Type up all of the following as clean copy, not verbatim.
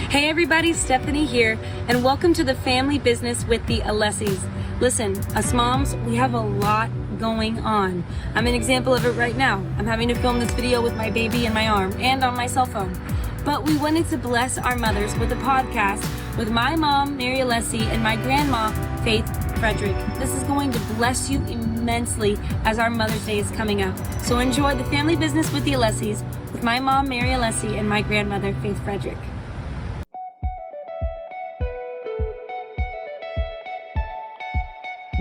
Hey everybody, Stephanie here, and welcome to the Family Business with the Alessis. Listen, us moms, we have a lot going on. I'm an example of it right now. I'm having to film this video with my baby in my arm and on my cell phone. But we wanted to bless our mothers with a podcast with my mom, Mary Alessi, and my grandma, Faith Fredrick. This is going to bless you immensely as our Mother's Day is coming up. So enjoy the Family Business with the Alessis with my mom, Mary Alessi, and my grandmother, Faith Fredrick.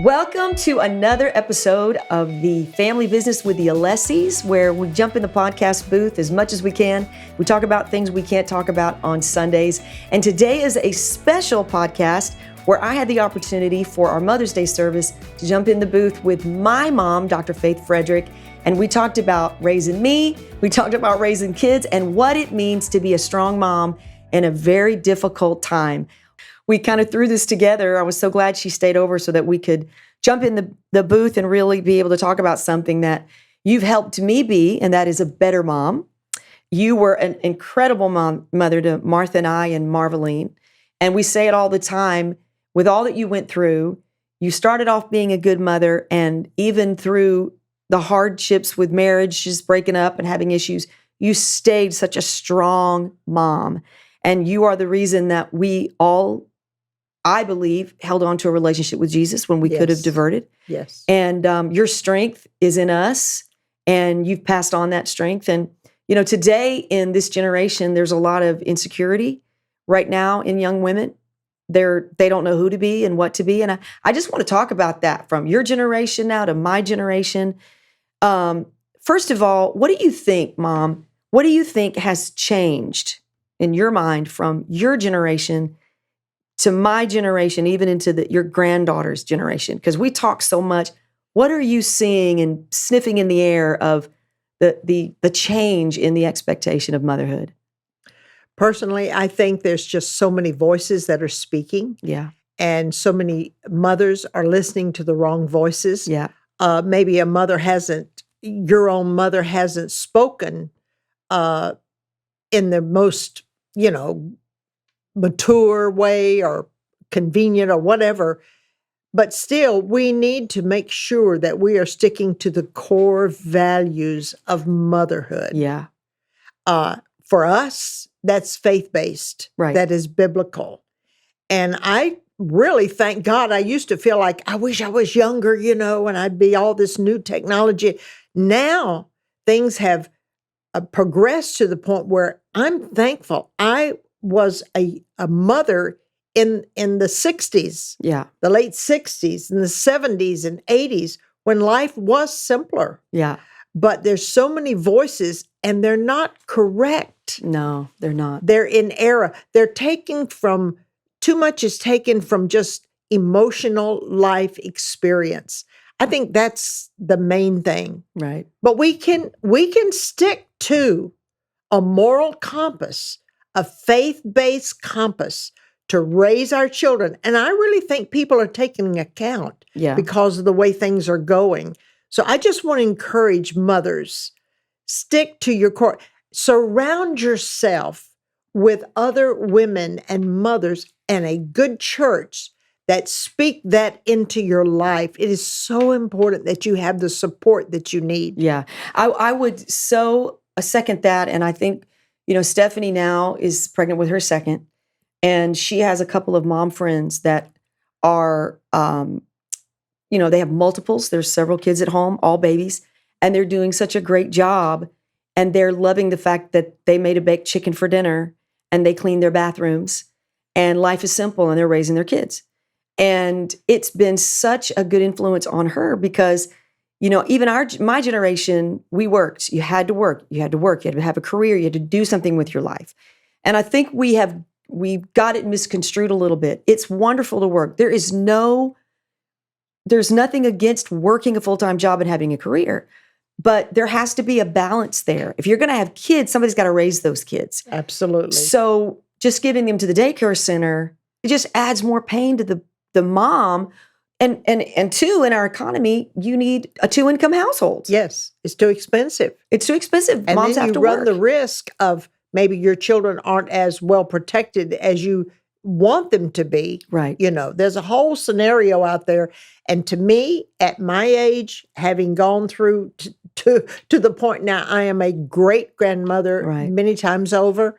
Welcome to another episode of the Family Business with the Alessis, where we jump in the podcast booth as much as we can. We talk about things we can't talk about on Sundays. And today is a special podcast where I had the opportunity for our Mother's Day service to jump in the booth with my mom, Dr. Faith Fredrick. And we talked about raising me, we talked about raising kids, and what it means to be a strong mom in a very difficult time. We kind of threw this together. I was so glad she stayed over so that we could jump in the booth and really be able to talk about something that you've helped me be, and that is a better mom. You were an incredible mother to Martha and I and Marveline. And we say it all the time, with all that you went through, you started off being a good mother, and even through the hardships with marriage, just breaking up and having issues, you stayed such a strong mom. And you are the reason that we all, I believe, held on to a relationship with Jesus when we could have diverted. Yes. And your strength is in us, and you've passed on that strength. And, you know, today in this generation, there's a lot of insecurity right now in young women. They don't know who to be and what to be. And I just want to talk about that from your generation now to my generation. First of all, what do you think, Mom? What do you think has changed in your mind from your generation to my generation, even into your granddaughter's generation? Because we talk so much. What are you seeing and sniffing in the air of the change in the expectation of motherhood? Personally, I think there's just so many voices that are speaking. Yeah. And so many mothers are listening to the wrong voices. Yeah. Maybe your own mother hasn't spoken in the most, mature way or convenient or whatever. But still, we need to make sure that we are sticking to the core values of motherhood. Yeah. For us, that's faith-based. Right. That is biblical. And I really thank God. I used to feel like, I wish I was younger, and I'd be all this new technology. Now, things have progressed to the point where I'm thankful. I was a mother in the 60s, the late 60s, and the 70s and 80s, when life was simpler. Yeah. But there's so many voices, and they're not correct. No, they're not. They're in error. Too much is taken from just emotional life experience. I think that's the main thing. Right. But we can stick to a moral compass, a faith-based compass to raise our children. And I really think people are taking account because of the way things are going. So I just want to encourage mothers, stick to your core. Surround yourself with other women and mothers and a good church that speak that into your life. It is so important that you have the support that you need. Yeah. I would so second that. And I think, Stephanie now is pregnant with her second, and she has a couple of mom friends that are, they have multiples. There's several kids at home, all babies, and they're doing such a great job. And they're loving the fact that they made a baked chicken for dinner and they cleaned their bathrooms, and life is simple, and they're raising their kids. And it's been such a good influence on her because, even my generation, we worked. You had to work. You had to have a career. You had to do something with your life. And I think we got it misconstrued a little bit. It's wonderful to work. There's nothing against working a full-time job and having a career, but there has to be a balance there. If you're going to have kids, somebody's got to raise those kids. Absolutely. So just giving them to the daycare center, it just adds more pain to the mom. And two, in our economy, you need a 2-income household. Yes, it's too expensive. It's too expensive. And Moms then have to you run work. the risk of maybe your children aren't as well protected as you want them to be. Right. There's a whole scenario out there. And to me, at my age, having gone through to the point now, I am a great grandmother Right. many times over.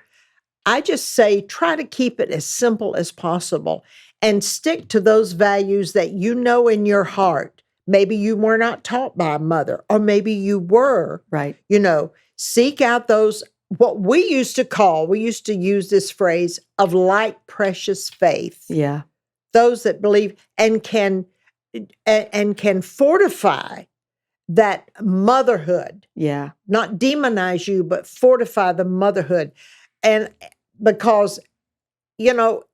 I just say, try to keep it as simple as possible and stick to those values that you know in your heart. Maybe you were not taught by a mother, or maybe you were. Right. Seek out those, what we used to use this phrase of like precious faith. Yeah. Those that believe and can fortify that motherhood. Yeah. Not demonize you, but fortify the motherhood. And because,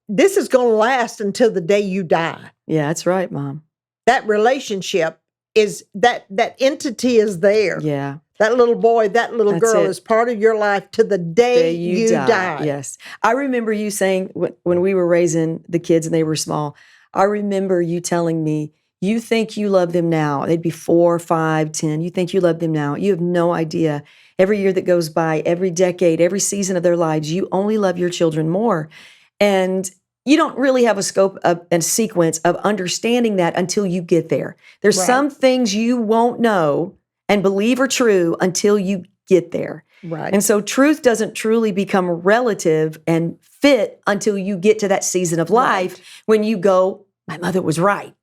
this is going to last until the day you die. Yeah, that's right, Mom. That relationship is, that entity is there. Yeah. That little boy, that little That's girl it. is part of your life to the day you die. Yes. I remember you saying when we were raising the kids and they were small, I remember you telling me, you think you love them now. They'd be 4, 5, 10. You think you love them now. You have no idea. Every year that goes by, every decade, every season of their lives, you only love your children more. And you don't really have a scope of and sequence of understanding that until you get there. There's Right. some things you won't know and believe are true until you get there. Right. And so truth doesn't truly become relative and fit until you get to that season of life when you go, my mother was right.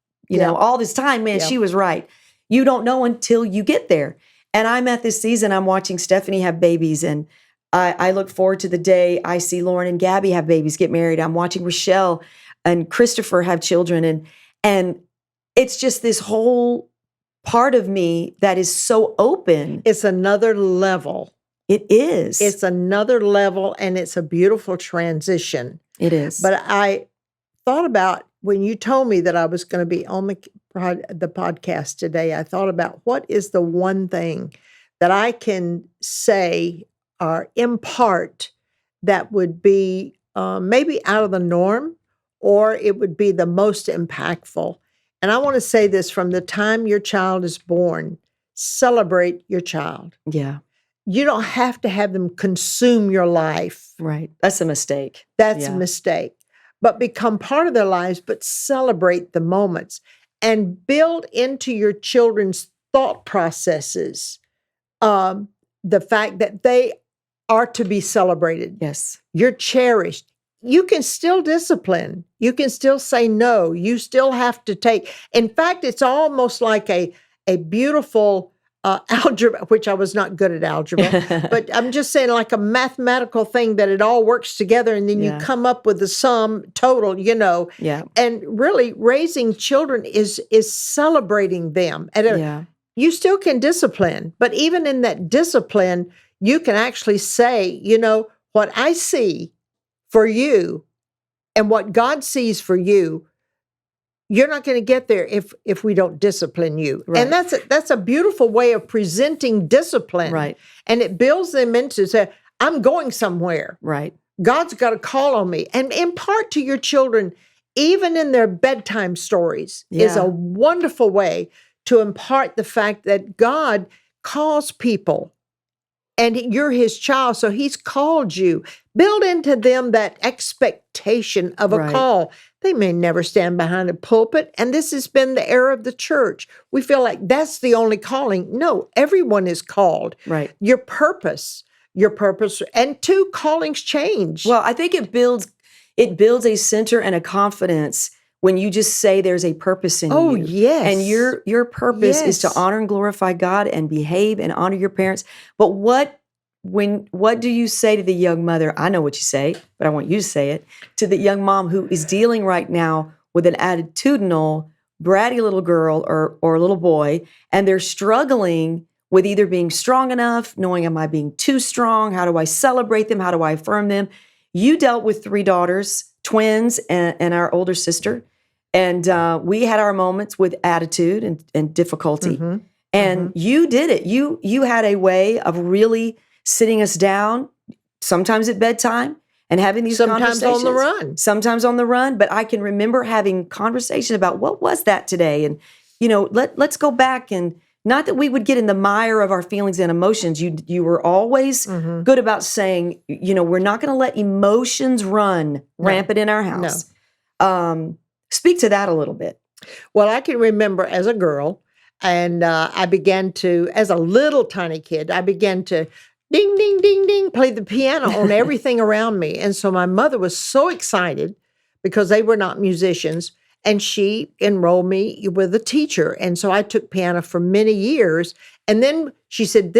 All this time, man, she was right. You don't know until you get there. And I'm at this season, I'm watching Stephanie have babies, and I look forward to the day I see Lauren and Gabby have babies, get married. I'm watching Rochelle and Christopher have children. And it's just this whole part of me that is so open. It's another level. It is. It's another level, and it's a beautiful transition. It is. But I thought about, when you told me that I was going to be on the podcast today, I thought about, what is the one thing that I can say or impart that would be maybe out of the norm, or it would be the most impactful. And I want to say this: from the time your child is born, celebrate your child. Yeah. You don't have to have them consume your life. Right. That's a mistake. That's a mistake. But become part of their lives, but celebrate the moments and build into your children's thought processes the fact that they are to be celebrated. Yes. You're cherished. You can still discipline. You can still say no. You still have to take. In fact, it's almost like a beautiful algebra, which I was not good at algebra, but I'm just saying, like a mathematical thing, that it all works together, and then you come up with the sum total, Yeah. And really, raising children is celebrating them. You still can discipline, but even in that discipline, you can actually say, what I see for you and what God sees for you, you're not going to get there if we don't discipline you. Right. And that's a beautiful way of presenting discipline. Right. And it builds them into say, I'm going somewhere. Right. God's got a call on me. And impart to your children, even in their bedtime stories, is a wonderful way to impart the fact that God calls people. And you're his child, so he's called you. Build into them that expectation of a call. They may never stand behind a pulpit, and this has been the era of the church. We feel like that's the only calling. No, everyone is called. Right. Your purpose, and two, callings change. Well, I think it builds a center and a confidence when you just say there's a purpose in you. Oh, yes. And your purpose is to honor and glorify God and behave and honor your parents. But what do you say to the young mother? I know what you say, but I want you to say it, to the young mom who is dealing right now with an attitudinal, bratty little girl or little boy, and they're struggling with either being strong enough, knowing, am I being too strong? How do I celebrate them? How do I affirm them? You dealt with 3 daughters, twins, and our older sister. And we had our moments with attitude and difficulty. Mm-hmm. And you did it. You had a way of really sitting us down, sometimes at bedtime, and having these conversations. Sometimes on the run. But I can remember having conversation about, what was that today? And, let's go back and not that we would get in the mire of our feelings and emotions. You were always good about saying, we're not going to let emotions run rampant in our house. Speak to that a little bit. Well, I can remember as a girl, and I began to, as a little tiny kid, I began to ding, ding, ding, ding, play the piano on everything around me. And so my mother was so excited because they were not musicians, and she enrolled me with a teacher. And so I took piano for many years. And then she said,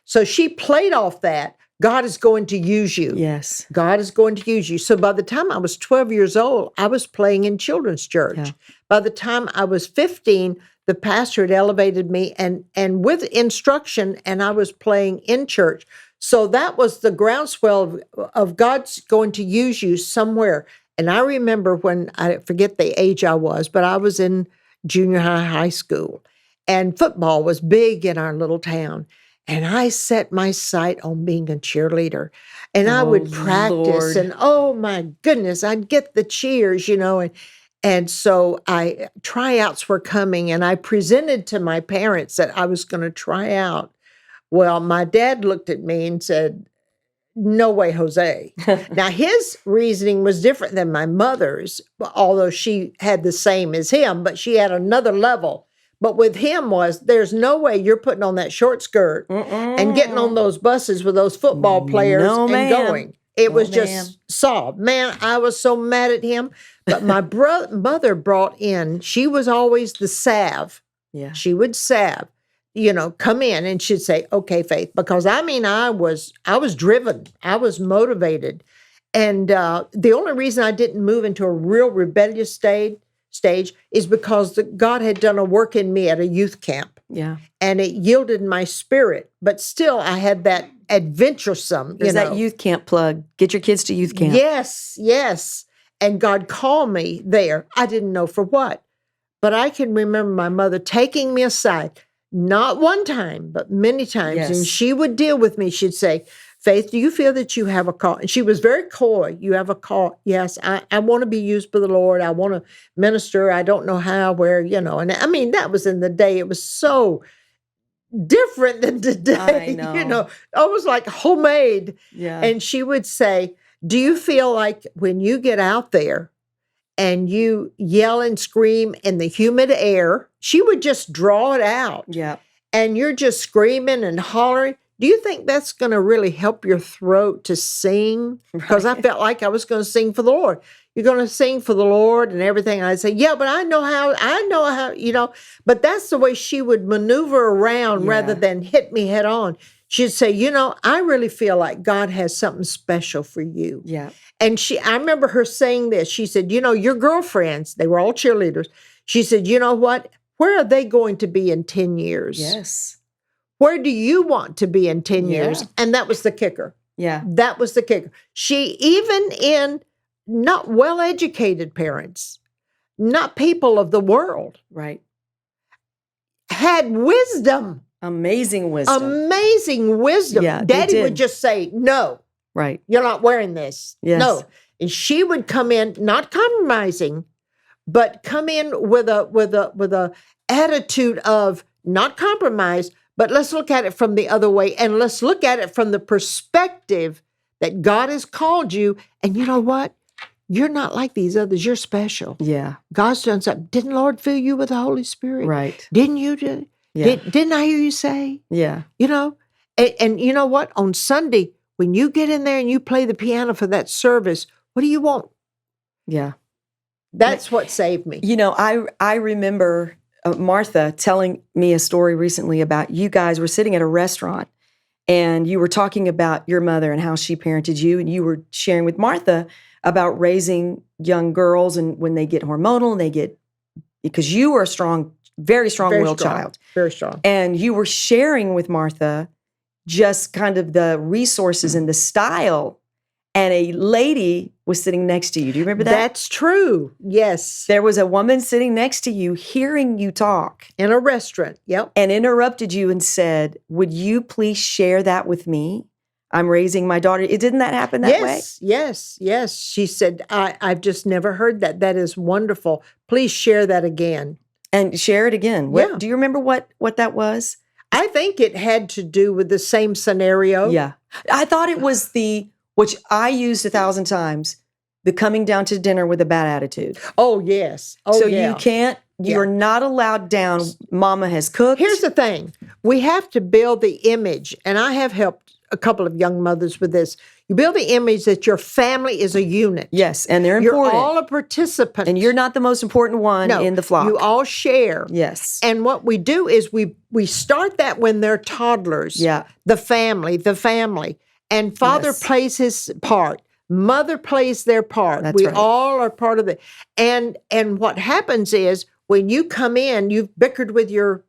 so she played off that. God is going to use you. Yes. God is going to use you. So by the time I was 12 years old, I was playing in children's church. Yeah. By the time I was 15, the pastor had elevated me and with instruction, and I was playing in church. So that was the groundswell of God's going to use you somewhere. And I remember when, I forget the age I was, but I was in junior high school, and football was big in our little town. And I set my sight on being a cheerleader. And I would practice, Lord. and oh my goodness, I'd get the cheers, and so tryouts were coming, and I presented to my parents that I was going to try out. Well, my dad looked at me and said, "No way, Jose." Now, his reasoning was different than my mother's, although she had the same as him, but she had another level. But with him there's no way you're putting on that short skirt and getting on those buses with those football players going. It was just sob. Man, I was so mad at him. But my mother brought in, she was always the salve. Yeah. She would salve, come in, and she'd say, "Okay, Faith," because I was driven. I was motivated. And the only reason I didn't move into a real rebellious stage is because God had done a work in me at a youth camp. Yeah. And it yielded my spirit. But still, I had that adventuresome, There's that youth camp plug. Get your kids to youth camp. Yes. And God called me there. I didn't know for what. But I can remember my mother taking me aside, not one time, but many times. Yes. And she would deal with me. She'd say, "Faith, do you feel that you have a call?" And she was very coy. "You have a call." "Yes, I want to be used by the Lord. I want to minister. I don't know how, where, And I mean, that was in the day. It was so different than today. I know. Almost like homemade. Yeah. And she would say, "Do you feel like when you get out there and you yell and scream in the humid air," she would just draw it out. Yeah. "And you're just screaming and hollering, do you think that's going to really help your throat to sing?" Because I felt like I was going to sing for the Lord. "You're going to sing for the Lord and everything." And I'd say, "Yeah, but I know how, But that's the way she would maneuver around rather than hit me head on. She'd say, "I really feel like God has something special for you." Yeah. And I remember her saying this. She said, "Your girlfriends," they were all cheerleaders. She said, "You know what? Where are they going to be in 10 years? Yes. Where do you want to be in 10 years?" And that was the kicker. Yeah. That was the kicker. She, even in not well-educated parents, not people of the world, Right. had wisdom. Amazing wisdom. Amazing wisdom. Yeah, they Daddy did. would just say, "No, Right. you're not wearing this." Yes. No. And she would come in, not compromising, but come in with a attitude of not compromise, but let's look at it from the other way, and let's look at it from the perspective that God has called you. And you know what? You're not like these others. You're special. Yeah. God's done something. Didn't the Lord fill you with the Holy Spirit? Right. Didn't you do? Yeah. Didn't I hear you say? Yeah. And you know what? On Sunday, when you get in there and you play the piano for that service, what do you want? Yeah. That's what saved me. I remember Martha telling me a story recently about you guys were sitting at a restaurant and you were talking about your mother and how she parented you, and you were sharing with Martha about raising young girls and when they get hormonal and because you were a strong, very strong-willed child. Very strong. And you were sharing with Martha just kind of the resources and the style. And a lady was sitting next to you. Do you remember that? That's true. Yes. There was a woman sitting next to you, hearing you talk. In a restaurant. Yep. And interrupted you and said, "Would you please share that with me? I'm raising my daughter." Didn't that happen that way? Yes. She said, I've just never heard that. That is wonderful. Please share that again. And share it again. Yeah. Do you remember what that was? I think it had to do with the same scenario. Yeah. I thought it was which I used 1,000 times, the coming down to dinner with a bad attitude. Oh, yes. Oh, So yeah. you're not allowed down. Mama has cooked. Here's the thing. We have to build the image, and I have helped a couple of young mothers with this. You build the image that your family is a unit. Yes, and they're You're important. all a participant. And you're not the most important one in the flock. You all share. Yes. And what we do is we start that when they're toddlers. Yeah. The family. And father plays his part. Mother plays their part. That's we right. all are part of it. And what happens is when you come in, you've bickered with your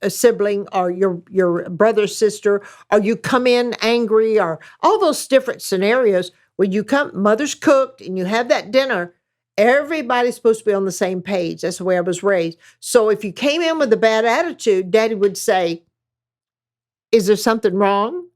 sibling or your brother, sister, or you come in angry, or all those different scenarios. When you come, mother's cooked and you have that dinner, everybody's supposed to be on the same page. That's the way I was raised. So if you came in with a bad attitude, Daddy would say, "Is there something wrong?"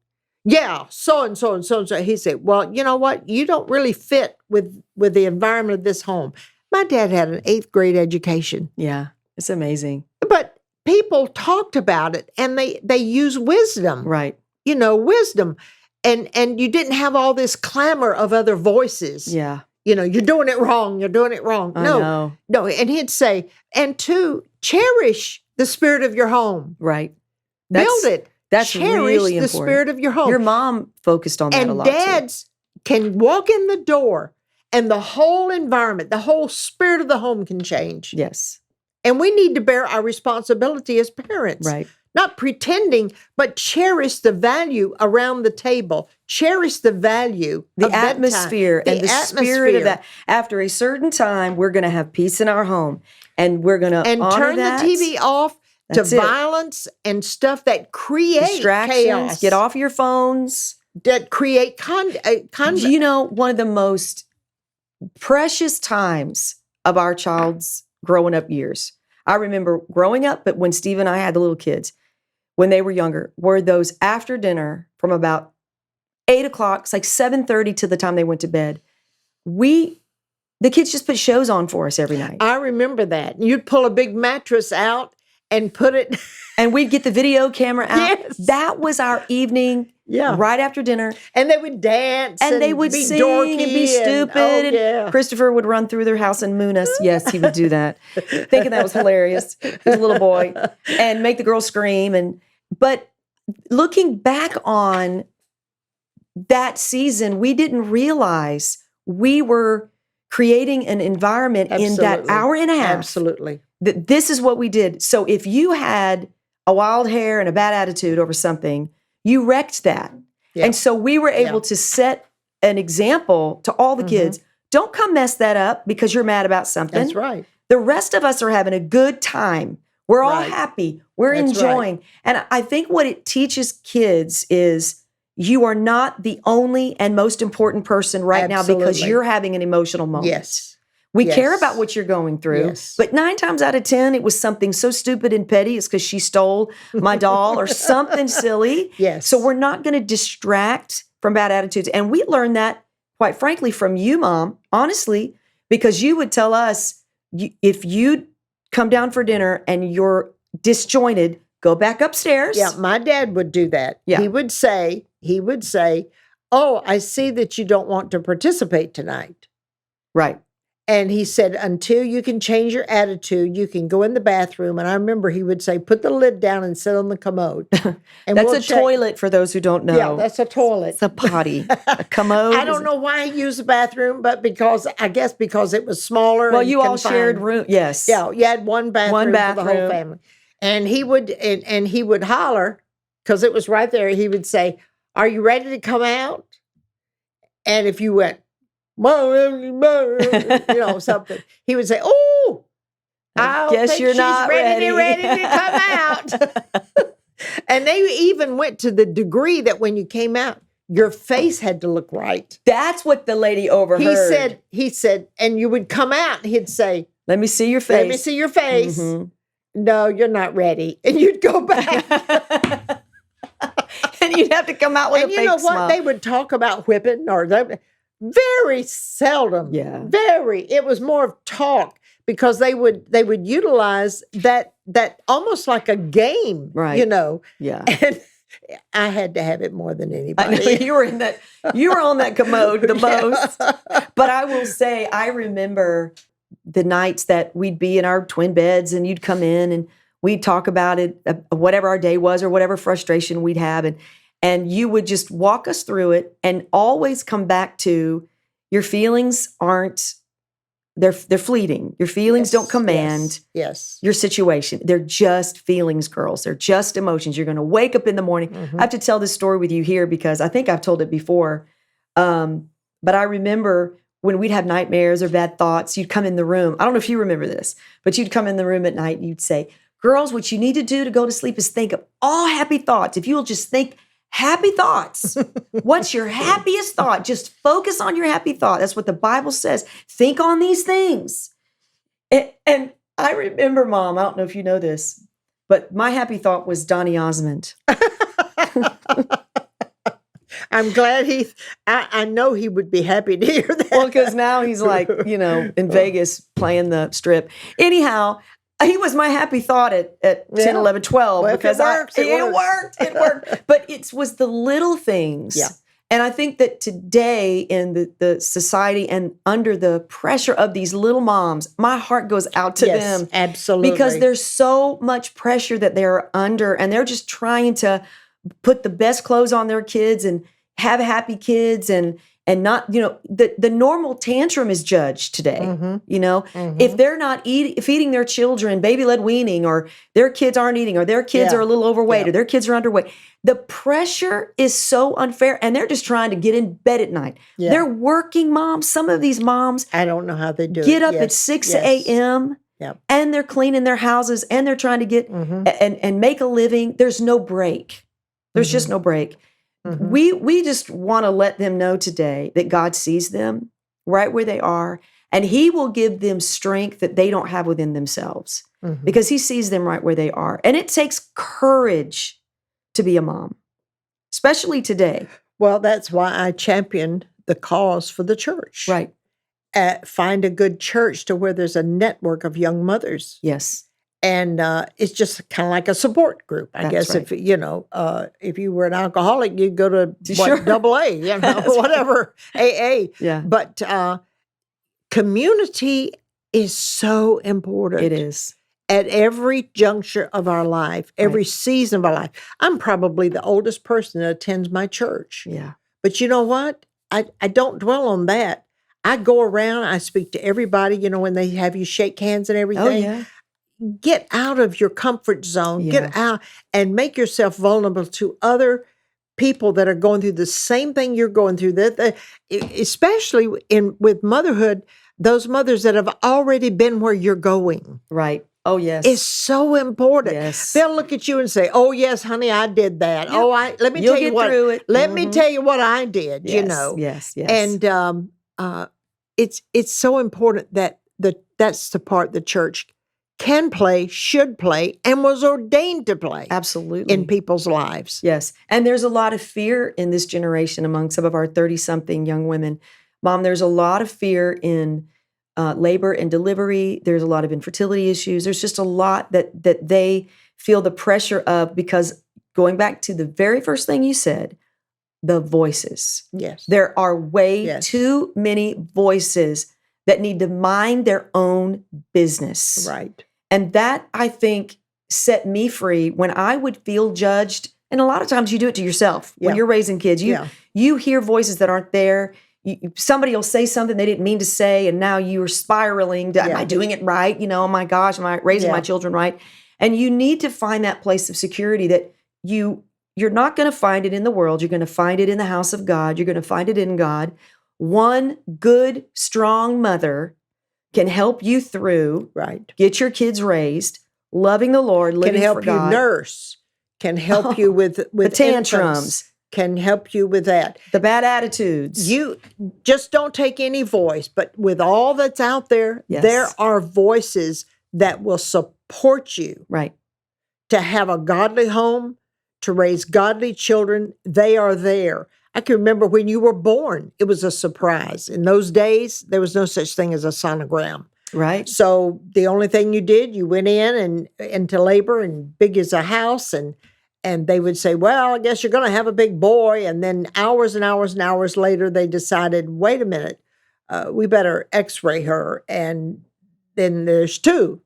"Yeah, so and so and so and so." He said, "Well, you know what? You don't really fit with the environment of this home." My dad had an 8th grade education. Yeah. It's amazing. But people talked about it, and they use wisdom. Right. Wisdom. And you didn't have all this clamor of other voices. Yeah. You're doing it wrong. You're doing it wrong. I know. No. And he'd say, and 2, cherish the spirit of your home. Right. Build it. That's cherish really the important. spirit of your home. Your mom focused on that a lot And dads can walk in the door, and the whole environment, the whole spirit of the home can change. too. Yes. And we need to bear our responsibility as parents. Right. Not pretending, but cherish the value around the table. Cherish the value The of bedtime. atmosphere and the spirit of that. After a certain time, we're going to have peace in our home, and we're going to honor turn that. the TV off That's to it. violence and stuff that create Distractions. chaos. Get off your phones. That create One of the most precious times of our child's growing up years. I remember growing up, but when Steve and I had the little kids, when they were younger, were those after dinner from about 8 o'clock, it's like 7:30 to the time they went to bed. The kids just put shows on for us every night. I remember that. You'd pull a big mattress out and put it. And we'd get the video camera out. Yes. That was our evening, right after dinner. And they would dance. And they would be sing dorky and be stupid. And Christopher would run through their house and moon us. Yes, he would do that. Thinking that was hilarious. He was a little boy. And make the girls scream. But looking back on that season, we didn't realize we were creating an environment in that hour and a half. Absolutely. That this is what we did. So if you had a wild hair and a bad attitude over something, you wrecked that. Yeah. And so we were able to set an example to all the kids. Don't come mess that up because you're mad about something. That's right. The rest of us are having a good time. We're all happy. We're enjoying. Right. And I think what it teaches kids is you are not the only and most important person right now because you're having an emotional moment. Yes. We care about what you're going through, but 9 times out of 10, it was something so stupid and petty. It's because she stole my doll or something silly. Yes. So we're not going to distract from bad attitudes. And we learned that, quite frankly, from you, Mom, honestly, because you would tell us, if you come down for dinner and you're disjointed, go back upstairs. Yeah, my dad would do that. Yeah. He would say, "Oh, I see that you don't want to participate tonight." Right. And he said, until you can change your attitude, you can go in the bathroom. And I remember he would say, put the lid down and sit on the commode. And that's toilet for those who don't know. Yeah, that's a toilet. It's a potty. A commode. I don't know why he used the bathroom, but because it was smaller. Well, and you all confined. shared room. Yes. Yeah, you had one bathroom for the whole family. And he would holler, because it was right there. He would say, "Are you ready to come out?" And if you went, something, he would say, "Oh, I guess you're not ready to come out." And they even went to the degree that when you came out, your face had to look right. That's what the lady overheard. He said, and you would come out and he'd say, "Let me see your face. Let me see your face." "No, you're not ready." And you'd go back. And you'd have to come out with a fake smile. And you know what? They would talk about whipping, or Very seldom. Yeah. Very. It was more of talk because they would utilize that almost like a game, Right. you know. Yeah. And I had to have it more than I anybody. know you were on that commode the most. But I will say, I remember the nights that we'd be in our twin beds and you'd come in and we'd talk about it, whatever our day was or whatever frustration we'd have. And you would just walk us through it and always come back to your feelings they're fleeting. Your feelings don't command your situation. They're just feelings, girls. They're just emotions. You're going to wake up in the morning. I have to tell this story with you here because I think I've told it before. But I remember when we'd have nightmares or bad thoughts, you'd come in the room. I don't know if you remember this, but you'd come in the room at night and you'd say, girls, what you need to do to go to sleep is think of all happy thoughts. If you will just think happy thoughts. What's your happiest thought? Just focus on your happy thought. That's what the Bible says. Think on these things. And I remember, Mom, I don't know if you know this, but my happy thought was Donny Osmond. I'm glad I know he would be happy to hear that. Well, because now he's like, in Vegas playing the strip. Anyhow, he was my happy thought at 10, 11, 12. Well, because it worked. But it was the little things. Yeah. And I think that today in the society and under the pressure of these little moms, my heart goes out to them. Absolutely. Because there's so much pressure that they're under and they're just trying to put the best clothes on their kids and have happy kids and not, the normal tantrum is judged today. If they're not feeding their children baby-led weaning or their kids aren't eating or their kids are a little overweight or their kids are underweight, the pressure is so unfair and they're just trying to get in bed at night. Yeah. They're working moms. Some of these moms, I don't know how they do get up at 6 a.m. and they're cleaning their houses and they're trying to get and make a living. There's no break. There's just no break. We just want to let them know today that God sees them right where they are, and He will give them strength that they don't have within themselves because He sees them right where they are. And it takes courage to be a mom, especially today. Well, that's why I championed the cause for the church. Right. Find a good church to where there's a network of young mothers. Yes. And it's just kind of like a support group, I guess. Right. If you were an alcoholic, you'd go to AA, whatever, AA. Yeah. But community is so important. It is. At every juncture of our life, every season of our life. I'm probably the oldest person that attends my church. Yeah. But you know what? I don't dwell on that. I go around, I speak to everybody, when they have you shake hands and everything. Oh, yeah. Get out of your comfort zone. Yeah. Get out and make yourself vulnerable to other people that are going through the same thing you're going through. That especially with motherhood, those mothers that have already been where you're going. Right. Oh, yes. It's so important. Yes. They'll look at you and say, "Oh, yes, honey, I did that. Yep. Oh, let me You'll tell you get what. through it. Let me tell you what I did." Yes. Yes. Yes. And it's so important that that's the part the church can play, should play, and was ordained to play. Absolutely. In people's lives. Yes. And there's a lot of fear in this generation among some of our 30-something young women. Mom, there's a lot of fear in labor and delivery. There's a lot of infertility issues. There's just a lot that they feel the pressure of because going back to the very first thing you said, the voices. Yes. There are way too many voices that need to mind their own business. Right. And that, I think, set me free when I would feel judged. And a lot of times you do it to yourself when you're raising kids. You hear voices that aren't there. Somebody will say something they didn't mean to say, and now you are spiraling. Am I doing it right? Oh my gosh, am I raising my children right? And you need to find that place of security that you're not going to find it in the world. You're going to find it in the house of God. You're going to find it in God. One good, strong mother can help you through, get your kids raised, loving the Lord, living for God. Can help you nurse, can help you with the tantrums, infants, can help you with that. The bad attitudes. You just don't take any voice, but with all that's out there, there are voices that will support you. Right. To have a godly home, to raise godly children, they are there. I can remember when you were born, it was a surprise. In those days, there was no such thing as a sonogram. Right. So the only thing you did, you went in and into labor and big as a house, and they would say, well, I guess you're going to have a big boy. And then hours and hours and hours later, they decided, wait a minute, we better x-ray her. And then there's two.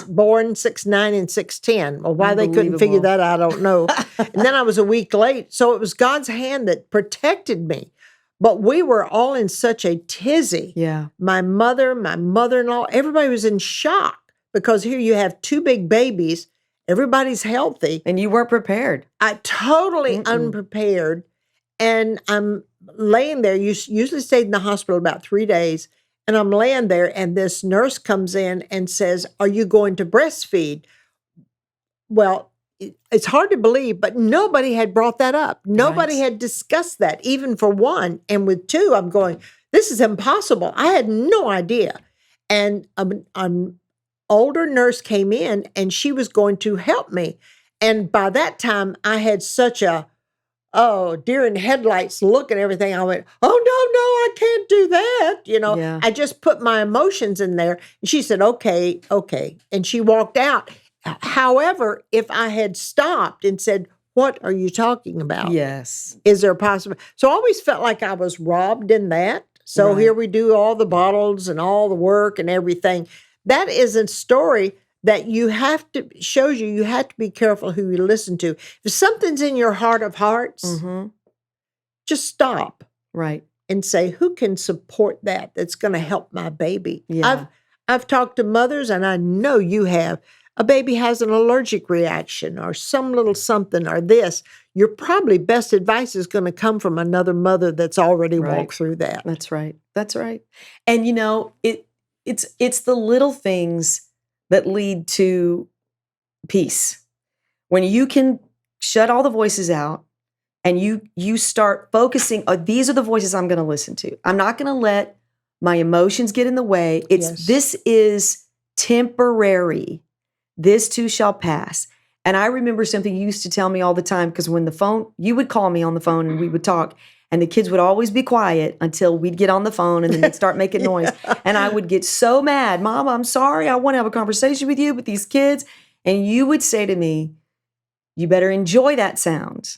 Born 6'9" and 6'10". Well, why they couldn't figure that out, I don't know. And then I was a week late. So it was God's hand that protected me. But we were all in such a tizzy. Yeah. My mother, my mother-in-law, everybody was in shock because here you have two big babies. Everybody's healthy. And you weren't prepared. I totally unprepared. And I'm laying there. You usually stayed in the hospital about 3 days. And I'm laying there, and this nurse comes in and says, are you going to breastfeed? Well, it's hard to believe, but nobody had brought that up. Nobody had discussed that, even for one. And with two, I'm going, this is impossible. I had no idea. And an older nurse came in, and she was going to help me. And by that time, I had such a deer in headlights look and everything. I went, oh, no, I can't do that. Yeah. I just put my emotions in there. And she said, okay. And she walked out. However, if I had stopped and said, what are you talking about? Yes. Is there a possibility? So I always felt like I was robbed in that. So here we do all the bottles and all the work and everything. That is a story that shows you have to be careful who you listen to. If something's in your heart of hearts, just stop. Right. And say, who can support that's going to help my baby? Yeah. I've talked to mothers, and I know you have. A baby has an allergic reaction or some little something or this. Your probably best advice is going to come from another mother that's already walked through that. That's right. That's right. And it's the little things that lead to peace. When you can shut all the voices out and you start focusing, these are the voices I'm going to listen to. I'm not going to let my emotions get in the way. This is temporary. This too shall pass. And I remember something you used to tell me all the time, because when you would call me on the phone and we would talk, and the kids would always be quiet until we'd get on the phone, and then they'd start making noise. And I would get so mad. Mom, I'm sorry. I want to have a conversation with you, with these kids. And you would say to me, you better enjoy that sound,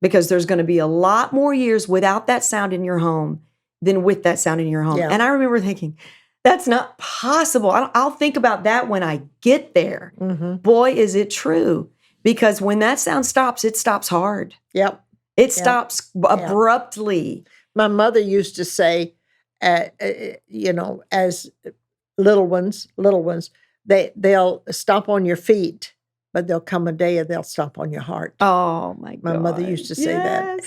because there's going to be a lot more years without that sound in your home than with that sound in your home. Yeah. And I remember thinking, that's not possible. I'll think about that when I get there. Mm-hmm. Boy, is it true. Because when that sound stops, it stops hard. Yep. It stops abruptly. My mother used to say, as little ones, they'll stomp on your feet, but there'll come a day and they'll stomp on your heart. Oh my God! My mother used to say that.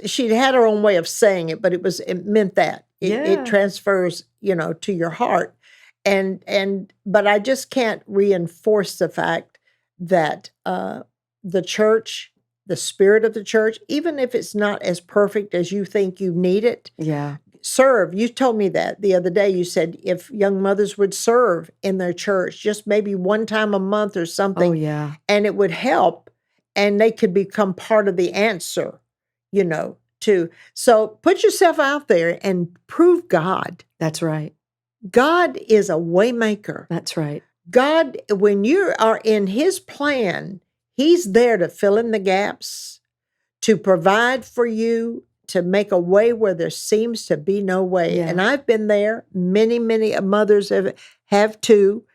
She had her own way of saying it, but it meant that it transfers, to your heart, but I just can't reinforce the fact that the church. The spirit of the church, even if it's not as perfect as you think you need it, serve. You told me that the other day. You said if young mothers would serve in their church, just maybe one time a month or something, and it would help, and they could become part of the answer, too. So put yourself out there and prove God. That's right. God is a way maker. That's right. God, when you are in His plan, He's there to fill in the gaps, to provide for you, to make a way where there seems to be no way. Yeah. And I've been there. Many, many mothers have too.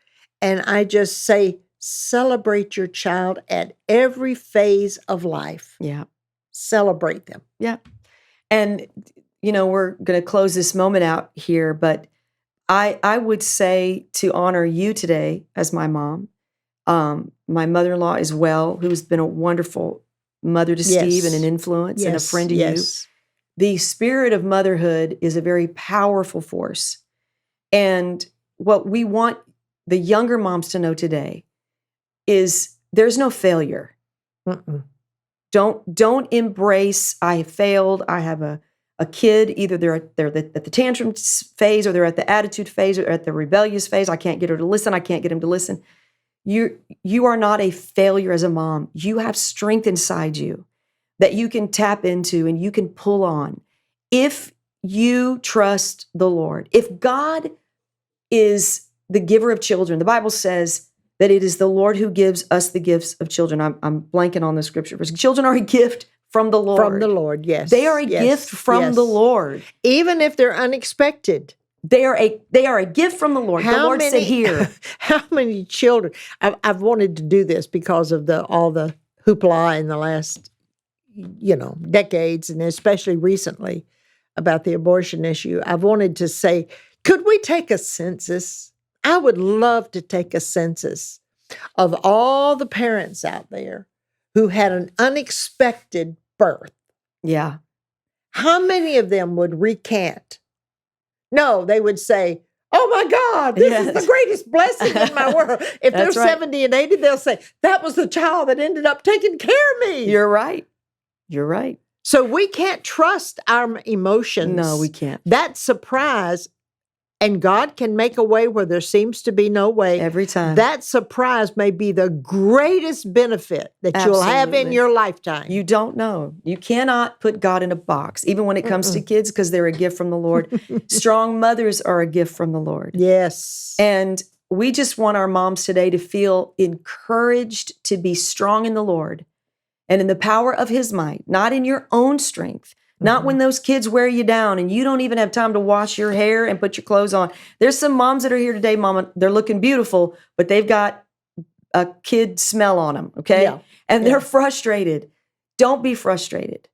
And I just say, celebrate your child at every phase of life. Yeah. Celebrate them. Yeah. And, we're going to close this moment out here, but I would say to honor you today as my mom. My mother-in-law as well, who's been a wonderful mother to Steve and an influence and a friend to you. The spirit of motherhood is a very powerful force. And what we want the younger moms to know today is there's no failure. Mm-mm. Don't embrace, I have failed, I have a kid, either they're at the tantrum phase, or they're at the attitude phase, or at the rebellious phase. I can't get her to listen, I can't get him to listen. You are not a failure as a mom. You have strength inside you. that you can tap into and you can pull on if you trust the Lord. If God is the giver of children, the Bible says that it is the Lord who gives us the gifts of children. I'm blanking on the scripture verse. Children are a gift from the Lord. From the Lord, yes. They are a gift from the Lord. Even if they're unexpected. They are a gift from the Lord. The Lord said here. How many children? I've wanted to do this because of all the hoopla in the last, decades, and especially recently about the abortion issue. I've wanted to say, could we take a census? I would love to take a census of all the parents out there who had an unexpected birth. Yeah. How many of them would recant? No, they would say, oh my God, this is the greatest blessing in my world. If they're 70 and 80, they'll say, that was the child that ended up taking care of me. You're right. You're right. So we can't trust our emotions. No, we can't. That surprise, and God can make a way where there seems to be no way. Every time. That surprise may be the greatest benefit that you'll have in your lifetime. You don't know. You cannot put God in a box, even when it comes to kids, because they're a gift from the Lord. Strong mothers are a gift from the Lord. Yes. And we just want our moms today to feel encouraged to be strong in the Lord and in the power of His might, not in your own strength. Not when those kids wear you down and you don't even have time to wash your hair and put your clothes on. There's some moms that are here today, Mama, they're looking beautiful, but they've got a kid smell on them, okay? Yeah. And they're frustrated. Don't be frustrated.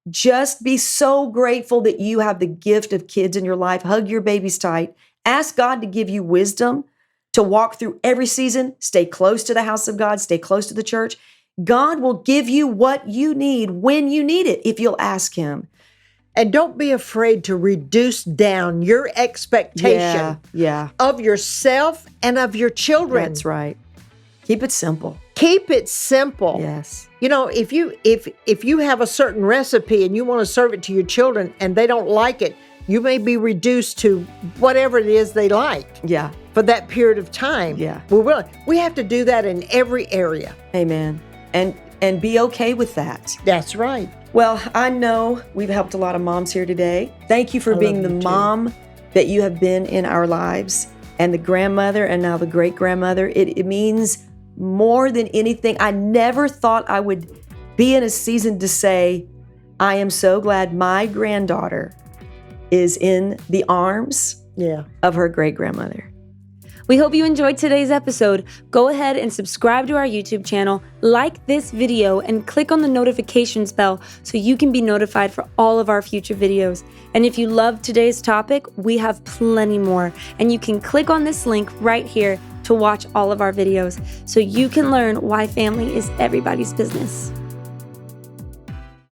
Just be so grateful that you have the gift of kids in your life. Hug your babies tight. Ask God to give you wisdom to walk through every season. Stay close to the house of God. Stay close to the church. God will give you what you need when you need it if you'll ask Him. And don't be afraid to reduce down your expectation of yourself and of your children. That's right. Keep it simple. Keep it simple. Yes. If you have a certain recipe and you want to serve it to your children and they don't like it, you may be reduced to whatever it is they like. Yeah. For that period of time. Yeah. We have to do that in every area. Amen. And be okay with that. That's right. Well, I know we've helped a lot of moms here today. Thank you for being the mom that you have been in our lives, and the grandmother and now the great-grandmother. It means more than anything. I never thought I would be in a season to say, I am so glad my granddaughter is in the arms of her great-grandmother. We hope you enjoyed today's episode. Go ahead and subscribe to our YouTube channel, like this video, and click on the notifications bell so you can be notified for all of our future videos. And if you loved today's topic, we have plenty more. And you can click on this link right here to watch all of our videos so you can learn why family is everybody's business.